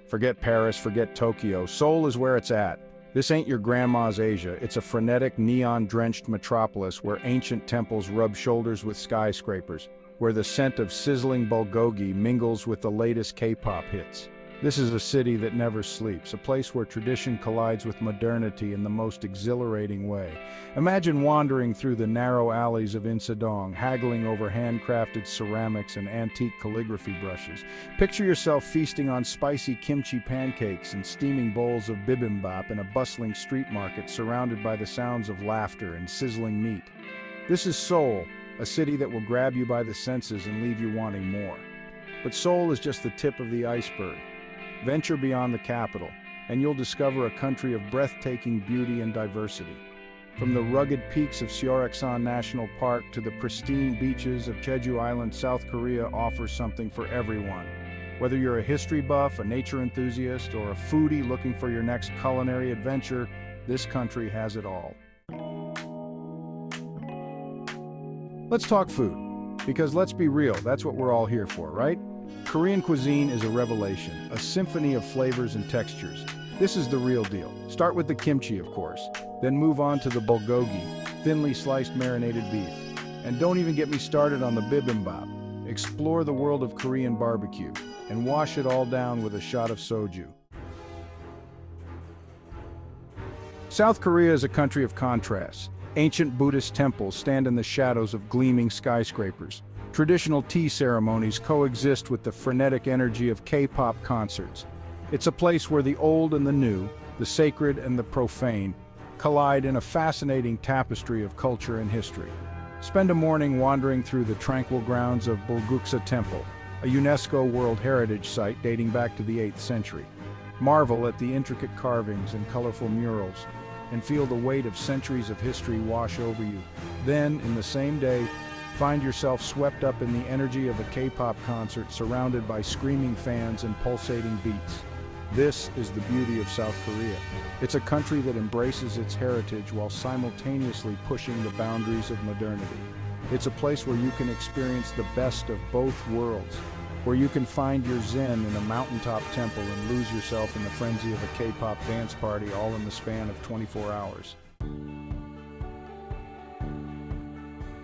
Forget Paris, forget Tokyo. Seoul is where it's at. This ain't your grandma's Asia. It's a frenetic, neon-drenched metropolis where ancient temples rub shoulders with skyscrapers, where the scent of sizzling bulgogi mingles with the latest K-pop hits. This is a city that never sleeps, a place where tradition collides with modernity in the most exhilarating way. Imagine wandering through the narrow alleys of Insadong, haggling over handcrafted ceramics and antique calligraphy brushes. Picture yourself feasting on spicy kimchi pancakes and steaming bowls of bibimbap in a bustling street market surrounded by the sounds of laughter and sizzling meat. This is Seoul, a city that will grab you by the senses and leave you wanting more. But Seoul is just the tip of the iceberg. Venture beyond the capital, and you'll discover a country of breathtaking beauty and diversity. From the rugged peaks of Seoraksan National Park to the pristine beaches of Jeju Island, South Korea offers something for everyone. Whether you're a history buff, a nature enthusiast, or a foodie looking for your next culinary adventure, this country has it all. Let's talk food, because let's be real, that's what we're all here for, right? Korean cuisine is a revelation, a symphony of flavors and textures. This is the real deal. Start with the kimchi, of course, then move on to the bulgogi, thinly sliced marinated beef. And don't even get me started on the bibimbap. Explore the world of Korean barbecue, and wash it all down with a shot of soju. South Korea is a country of contrasts. Ancient Buddhist temples stand in the shadows of gleaming skyscrapers. Traditional tea ceremonies coexist with the frenetic energy of K-pop concerts. It's a place where the old and the new, the sacred and the profane, collide in a fascinating tapestry of culture and history. Spend a morning wandering through the tranquil grounds of Bulguksa Temple, a UNESCO World Heritage Site dating back to the 8th century. Marvel at the intricate carvings and colorful murals, and feel the weight of centuries of history wash over you. Then, in the same day, find yourself swept up in the energy of a K-pop concert surrounded by screaming fans and pulsating beats. This is the beauty of South Korea. It's a country that embraces its heritage while simultaneously pushing the boundaries of modernity. It's a place where you can experience the best of both worlds, where you can find your zen in a mountaintop temple and lose yourself in the frenzy of a K-pop dance party all in the span of 24 hours.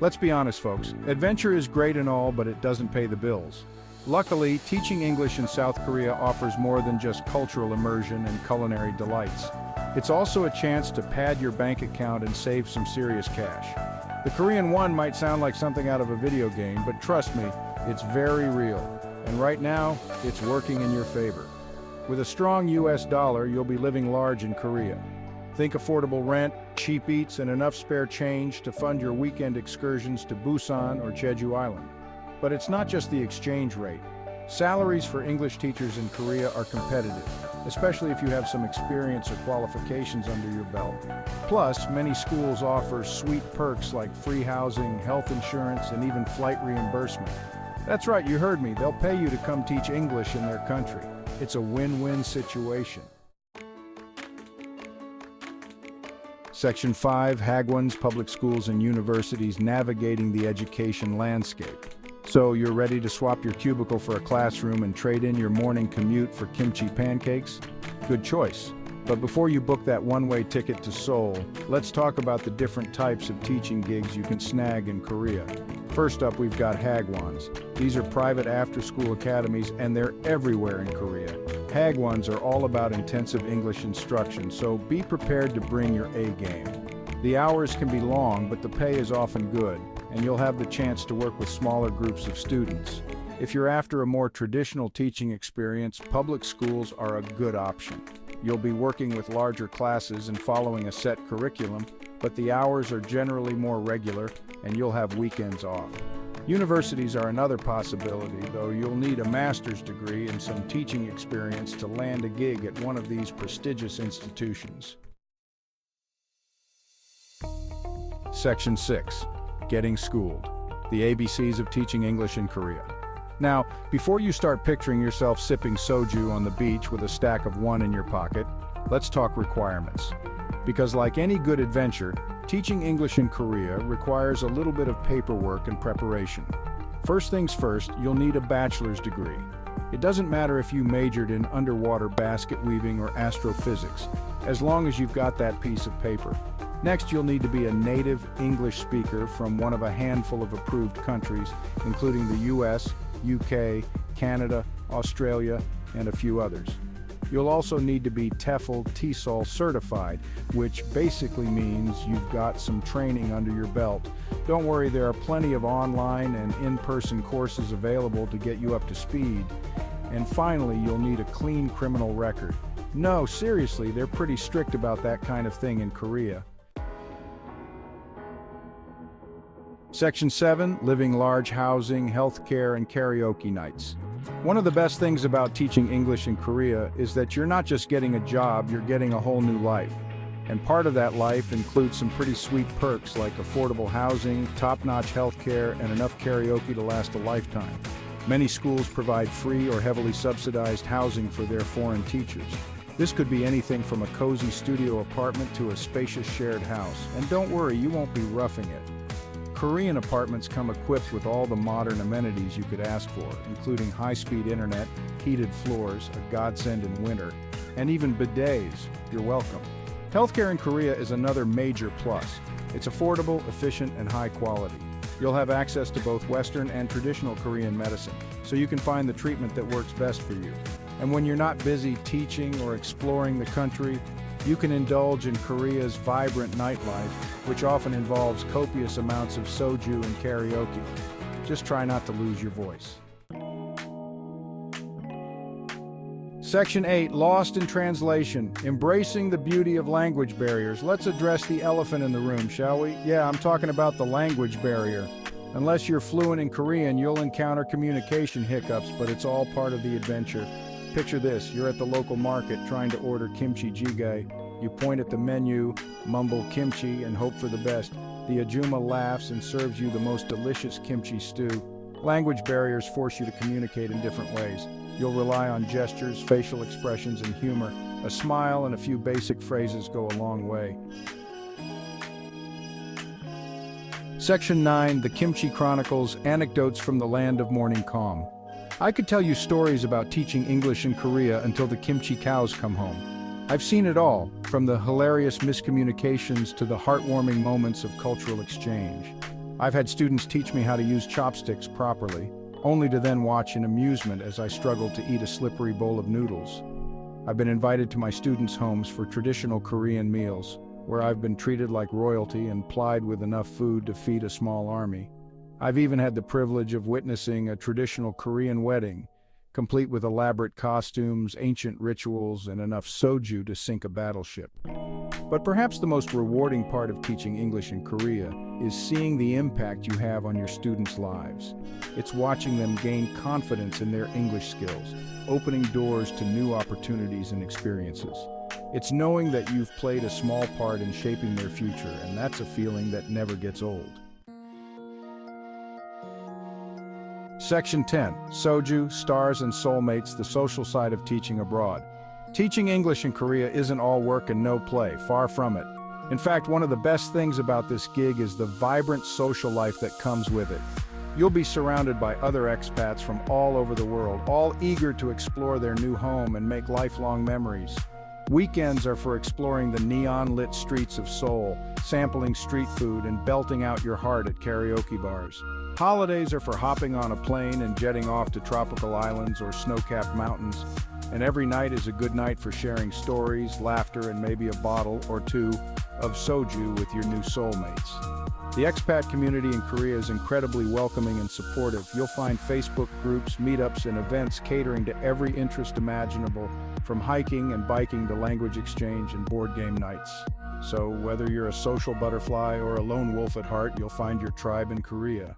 Let's be honest, folks. Adventure is great and all, but it doesn't pay the bills. Luckily, teaching English in South Korea offers more than just cultural immersion and culinary delights. It's also a chance to pad your bank account and save some serious cash. The Korean won might sound like something out of a video game, but trust me, it's very real. And right now, it's working in your favor. With a strong US dollar, you'll be living large in Korea. Think affordable rent, cheap eats, and enough spare change to fund your weekend excursions to Busan or Jeju Island. But it's not just the exchange rate. Salaries for English teachers in Korea are competitive, especially if you have some experience or qualifications under your belt. Plus, many schools offer sweet perks like free housing, health insurance, and even flight reimbursement. That's right, you heard me. They'll pay you to come teach English in their country. It's a win-win situation. Section 5, Hagwons, Public Schools and Universities Navigating the Education Landscape. So, you're ready to swap your cubicle for a classroom and trade in your morning commute for kimchi pancakes? Good choice. But before you book that one-way ticket to Seoul, let's talk about the different types of teaching gigs you can snag in Korea. First up, we've got Hagwons. These are private after-school academies, and they're everywhere in Korea. Hagwons are all about intensive English instruction, so be prepared to bring your A game. The hours can be long, but the pay is often good, and you'll have the chance to work with smaller groups of students. If you're after a more traditional teaching experience, public schools are a good option. You'll be working with larger classes and following a set curriculum, but the hours are generally more regular, and you'll have weekends off. Universities are another possibility, though you'll need a master's degree and some teaching experience to land a gig at one of these prestigious institutions. Section 6. Getting Schooled. The ABCs of Teaching English in Korea. Now, before you start picturing yourself sipping soju on the beach with a stack of one in your pocket, let's talk requirements. Because like any good adventure, teaching English in Korea requires a little bit of paperwork and preparation. First things first, you'll need a bachelor's degree. It doesn't matter if you majored in underwater basket weaving or astrophysics, as long as you've got that piece of paper. Next, you'll need to be a native English speaker from one of a handful of approved countries, including the US, UK, Canada, Australia, and a few others. You'll also need to be TEFL certified, which basically means you've got some training under your belt. Don't worry, there are plenty of online and in-person courses available to get you up to speed. And finally, you'll need a clean criminal record. No, seriously, they're pretty strict about that kind of thing in Korea. Section 7, living large housing, healthcare, and karaoke nights. One of the best things about teaching English in Korea is that you're not just getting a job, you're getting a whole new life. And part of that life includes some pretty sweet perks like affordable housing, top-notch healthcare, and enough karaoke to last a lifetime. Many schools provide free or heavily subsidized housing for their foreign teachers. This could be anything from a cozy studio apartment to a spacious shared house. And don't worry, you won't be roughing it. Korean apartments come equipped with all the modern amenities you could ask for, including high-speed internet, heated floors, a godsend in winter, and even bidets. You're welcome. Healthcare in Korea is another major plus. It's affordable, efficient, and high quality. You'll have access to both Western and traditional Korean medicine, so you can find the treatment that works best for you. And when you're not busy teaching or exploring the country, you can indulge in Korea's vibrant nightlife, which often involves copious amounts of soju and karaoke. Just try not to lose your voice. Section 8, Lost in Translation, Embracing the Beauty of Language Barriers. Let's address the elephant in the room, shall we? Yeah, I'm talking about the language barrier. Unless you're fluent in Korean, you'll encounter communication hiccups, but it's all part of the adventure. Picture this, you're at the local market trying to order kimchi jjigae. You point at the menu, mumble kimchi, and hope for the best. The ajumma laughs and serves you the most delicious kimchi stew. Language barriers force you to communicate in different ways. You'll rely on gestures, facial expressions, and humor. A smile and a few basic phrases go a long way. Section 9, The Kimchi Chronicles, Anecdotes from the Land of Morning Calm. I could tell you stories about teaching English in Korea until the kimchi cows come home. I've seen it all, from the hilarious miscommunications to the heartwarming moments of cultural exchange. I've had students teach me how to use chopsticks properly, only to then watch in amusement as I struggled to eat a slippery bowl of noodles. I've been invited to my students' homes for traditional Korean meals, where I've been treated like royalty and plied with enough food to feed a small army. I've even had the privilege of witnessing a traditional Korean wedding, complete with elaborate costumes, ancient rituals, and enough soju to sink a battleship. But perhaps the most rewarding part of teaching English in Korea is seeing the impact you have on your students' lives. It's watching them gain confidence in their English skills, opening doors to new opportunities and experiences. It's knowing that you've played a small part in shaping their future, and that's a feeling that never gets old. Section 10, Soju, Stars and Soulmates, the social side of teaching abroad. Teaching English in Korea isn't all work and no play, far from it. In fact, one of the best things about this gig is the vibrant social life that comes with it. You'll be surrounded by other expats from all over the world, all eager to explore their new home and make lifelong memories. Weekends are for exploring the neon-lit streets of Seoul, sampling street food and belting out your heart at karaoke bars. Holidays are for hopping on a plane and jetting off to tropical islands or snow-capped mountains. And every night is a good night for sharing stories, laughter, and maybe a bottle or two of soju with your new soulmates. The expat community in Korea is incredibly welcoming and supportive. You'll find Facebook groups, meetups, and events catering to every interest imaginable, from hiking and biking to language exchange and board game nights. So whether you're a social butterfly or a lone wolf at heart, you'll find your tribe in Korea.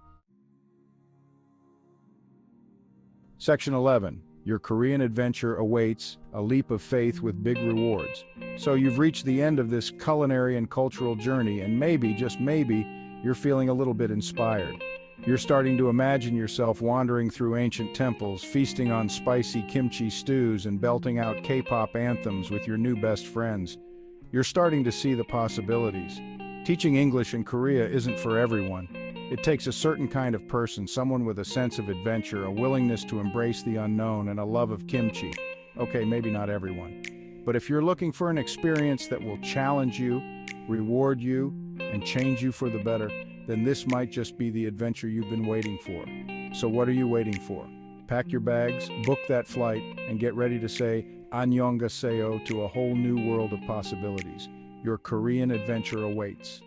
Section 11. Your Korean adventure awaits, a leap of faith with big rewards. So you've reached the end of this culinary and cultural journey, and maybe, just maybe, you're feeling a little bit inspired. You're starting to imagine yourself wandering through ancient temples, feasting on spicy kimchi stews, and belting out K-pop anthems with your new best friends. You're starting to see the possibilities. Teaching English in Korea isn't for everyone. It takes a certain kind of person, someone with a sense of adventure, a willingness to embrace the unknown, and a love of kimchi. Okay, maybe not everyone. But if you're looking for an experience that will challenge you, reward you, and change you for the better, then this might just be the adventure you've been waiting for. So what are you waiting for? Pack your bags, book that flight, and get ready to say annyeonghaseyo to a whole new world of possibilities. Your Korean adventure awaits.